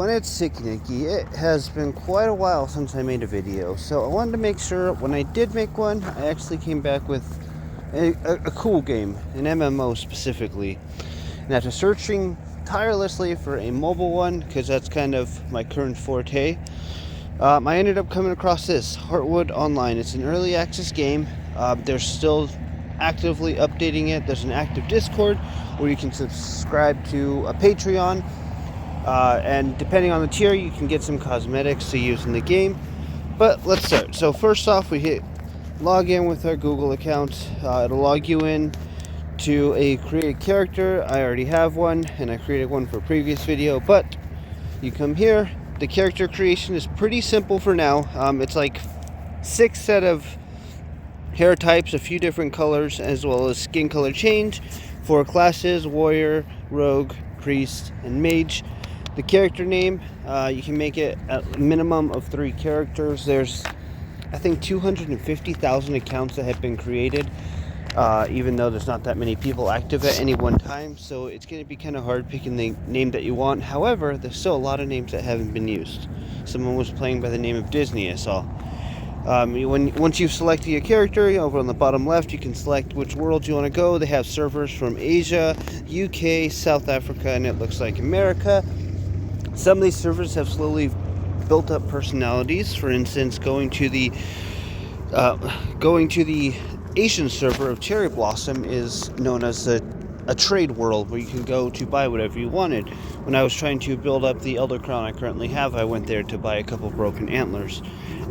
When it's Tikki Nikki, it has been quite a while since I made a video, so I wanted to make sure when I did make one, I actually came back with a cool game, an MMO specifically. And after searching tirelessly for a mobile one, because that's kind of my current forte, I ended up coming across this, Heartwood Online. It's an early access game. They're still actively updating it. There's an active Discord where you can subscribe to a Patreon. And depending on the tier, you can get some cosmetics to use in the game. But let's start. So first off, we hit log in with our Google account. It'll log you in to a created character. I already have one, and I created one for a previous video. But you come here. The character creation is pretty simple for now. It's like 6 set of hair types, a few different colors, as well as skin color change for classes: warrior, rogue, priest, and mage. The character name, you can make it a minimum of 3 characters. There's, I think, 250,000 accounts that have been created, even though there's not that many people active at any one time. So it's going to be kind of hard picking the name that you want. However, there's still a lot of names that haven't been used. Someone was playing by the name of Disney, I saw. Once you've selected your character, over on the bottom left, you can select which world you want to go. They have servers from Asia, UK, South Africa, and it looks like America. Some of these servers have slowly built up personalities. For instance, going to the Asian server of Cherry Blossom is known as a trade world where you can go to buy whatever you wanted. When I was trying to build up the Elder Crown I currently have, I went there to buy a couple broken antlers.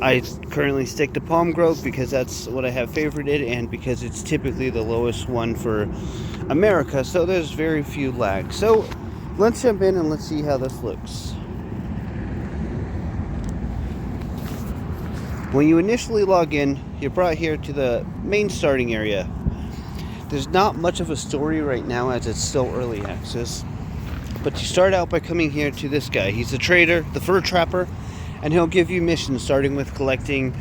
I currently stick to Palm Grove because that's what I have favorited, and because it's typically the lowest one for America, so there's very few lags. So let's jump in and let's see how this looks. When you initially log in, you're brought here to the main starting area. There's not much of a story right now as it's still early access, but you start out by coming here to this guy. He's the trader, the fur trapper, and he'll give you missions starting with collecting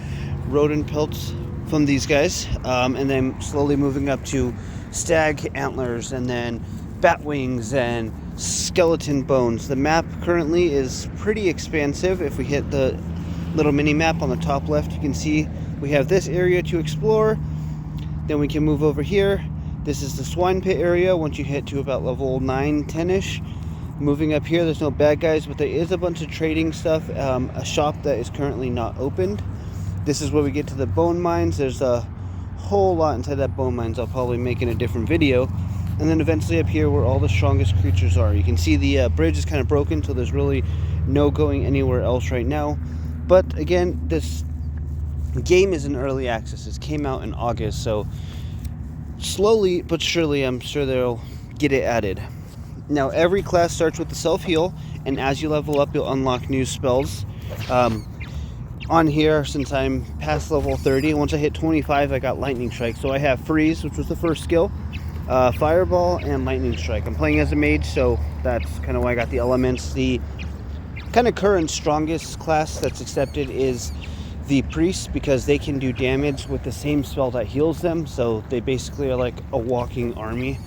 rodent pelts from these guys, and then slowly moving up to stag antlers, and then bat wings and skeleton bones. The map currently is pretty expansive. If we hit the little mini map on the top left, you can see we have this area to explore. Then we can move over here. This is the swine pit area once you hit to about level 9, 10-ish. Moving up here, there's no bad guys, but there is a bunch of trading stuff. A shop that is currently not opened. This is where we get to the bone mines. There's a whole lot inside that bone mines. I'll probably make in a different video. And then eventually up here where all the strongest creatures are. You can see the bridge is kind of broken, so there's really no going anywhere else right now. But again, this game is in early access. It came out in August, so slowly but surely I'm sure they'll get it added. Now every class starts with the self-heal, and as you level up you'll unlock new spells. On here, since I'm past level 30, once I hit 25 I got lightning strike. So I have freeze, which was the first skill, fireball, and lightning strike. I'm playing as a mage, so that's kind of why I got the elements. The kind of current strongest class that's accepted is the priest, because they can do damage with the same spell that heals them. So they basically are like a walking army.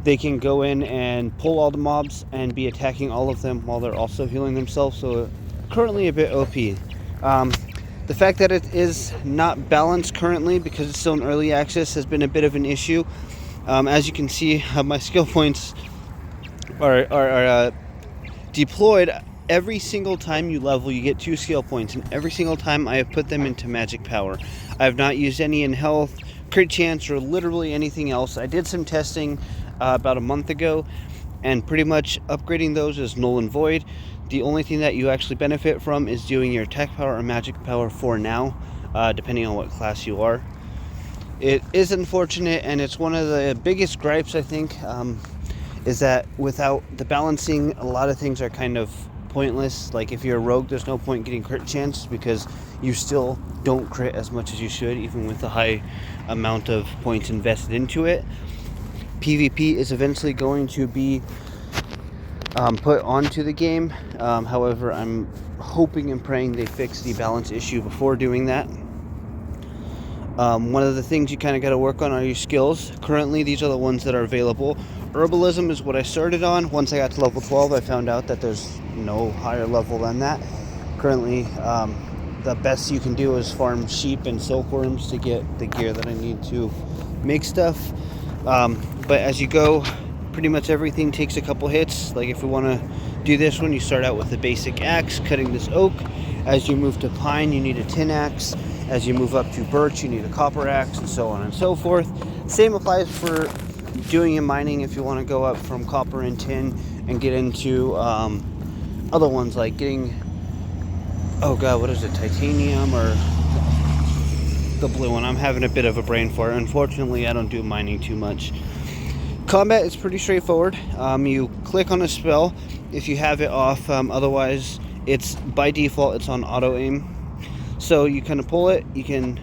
They can go in and pull all the mobs and be attacking all of them while they're also healing themselves. So currently a bit OP. The fact that it is not balanced currently because it's still in early access has been a bit of an issue. As you can see, my skill points are deployed. Every single time you level, you get 2 skill points, and every single time I have put them into magic power. I have not used any in health, crit chance, or literally anything else. I did some testing about a month ago, and pretty much upgrading those is null and void. The only thing that you actually benefit from is doing your attack power or magic power for now, depending on what class you are. It is unfortunate, and it's one of the biggest gripes, I think, is that without the balancing, a lot of things are kind of pointless. Like if you're a rogue, there's no point getting crit chance because you still don't crit as much as you should, even with the high amount of points invested into it. PvP is eventually going to be put onto the game. However, I'm hoping and praying they fix the balance issue before doing that. One of the things you kind of got to work on are your skills. Currently, these are the ones that are available. Herbalism is what I started on. Once I got to level 12, I found out that there's no higher level than that. Currently, the best you can do is farm sheep and silkworms to get the gear that I need to make stuff. But as you go, pretty much everything takes a couple hits. Like if we want to do this one, you start out with the basic axe, cutting this oak. As you move to pine, you need a tin axe. As you move up to birch, you need a copper axe, and so on and so forth. Same applies for doing and mining if you want to go up from copper and tin and get into other ones like getting, oh god, what is it, titanium or the blue one. I'm having a bit of a brain fart. Unfortunately, I don't do mining too much. Combat is pretty straightforward. You click on a spell if you have it off. Otherwise, it's by default, it's on auto aim. So you kind of pull it. You can,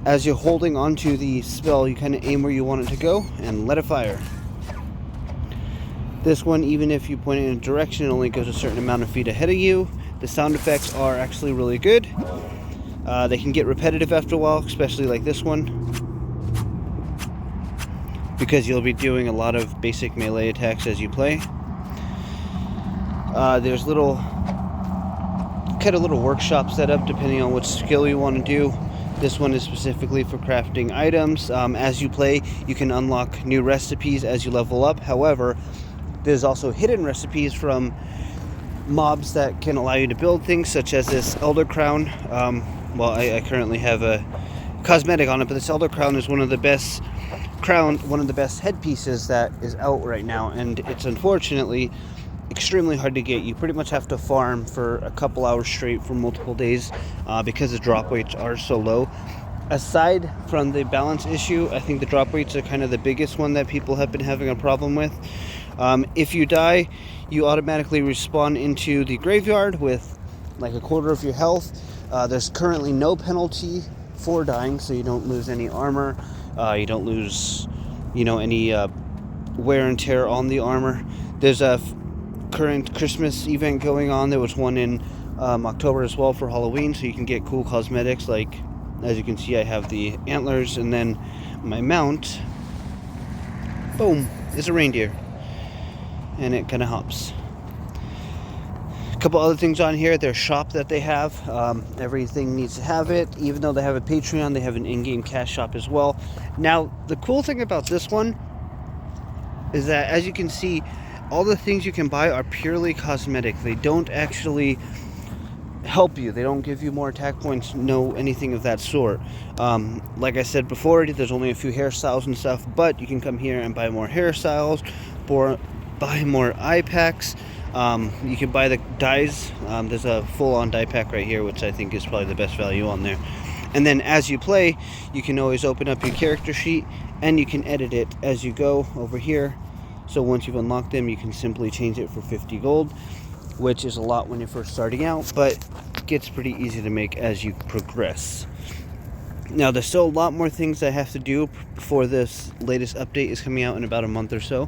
as you're holding onto the spell, you kind of aim where you want it to go and let it fire. This one, even if you point it in a direction, it only goes a certain amount of feet ahead of you. The sound effects are actually really good. They can get repetitive after a while, especially like this one, because you'll be doing a lot of basic melee attacks as you play. There's little workshop setup depending on what skill you want to do. This one is specifically for crafting items. As you play, you can unlock new recipes as you level up. However, there's also hidden recipes from mobs that can allow you to build things, such as this Elder Crown. I currently have a cosmetic on it, but this Elder Crown is one of the best headpieces that is out right now, and it's unfortunately extremely hard to get. You pretty much have to farm for a couple hours straight for multiple days because the drop rates are so low. Aside from the balance issue, I think the drop rates are kind of the biggest one that people have been having a problem with. If you die, you automatically respawn into the graveyard with like a quarter of your health. There's currently no penalty for dying, so you don't lose any armor. You don't lose, any wear and tear on the armor. There's a current Christmas event going on. There was one in October as well for Halloween, so you can get cool cosmetics. Like, as you can see, I have the antlers, and then my mount, boom, is a reindeer, and it kind of hops. A couple other things on here. Their shop that they have, everything needs to have it. Even though they have a Patreon, they have an in-game cash shop as well. Now, the cool thing about this one is that, as you can see, all the things you can buy are purely cosmetic. They don't actually help you. They don't give you more attack points, no anything of that sort. Like I said before, there's only a few hairstyles and stuff, but you can come here and buy more hairstyles, or buy more eye packs. You can buy the dyes. There's a full-on dye pack right here, which I think is probably the best value on there. And then as you play, you can always open up your character sheet, and you can edit it as you go over here. So once you've unlocked them, you can simply change it for 50 gold, which is a lot when you're first starting out, but it gets pretty easy to make as you progress. Now, there's still a lot more things I have to do before this latest update is coming out in about a month or so.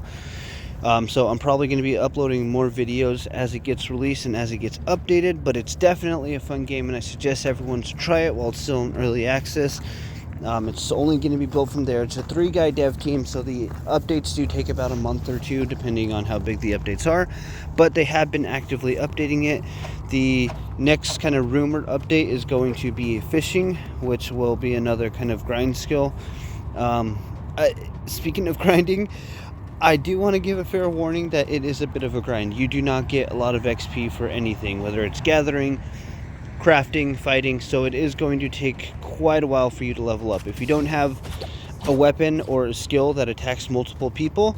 So I'm probably going to be uploading more videos as it gets released and as it gets updated, but it's definitely a fun game, and I suggest everyone to try it while it's still in early access. It's only going to be built from there. It's a 3-guy dev team, so the updates do take about a month or two, depending on how big the updates are. But they have been actively updating it. The next kind of rumored update is going to be fishing, which will be another kind of grind skill. Speaking of grinding, I do want to give a fair warning that it is a bit of a grind. You do not get a lot of XP for anything, whether it's gathering, crafting, fighting, so it is going to take quite a while for you to level up. If you don't have a weapon or a skill that attacks multiple people,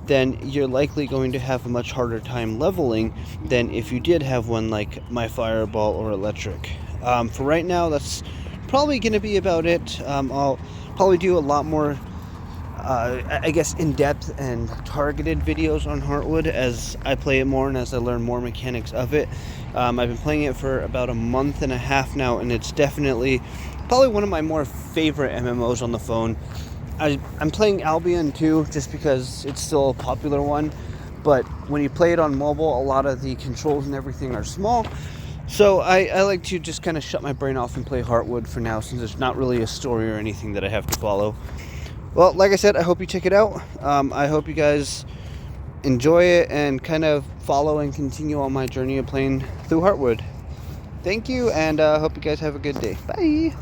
then you're likely going to have a much harder time leveling than if you did have one like my fireball or electric. For right now, that's probably going to be about it. I'll probably do a lot more in-depth and targeted videos on Heartwood as I play it more and as I learn more mechanics of it. I've been playing it for about a month and a half now, and it's definitely probably one of my more favorite MMOs on the phone. I'm playing Albion too, just because it's still a popular one, but when you play it on mobile, a lot of the controls and everything are small. So I like to just kind of shut my brain off and play Heartwood for now, since there's not really a story or anything that I have to follow. Well, like I said, I hope you check it out. I hope you guys enjoy it and kind of follow and continue on my journey of playing through Heartwood. Thank you, and hope you guys have a good day. Bye!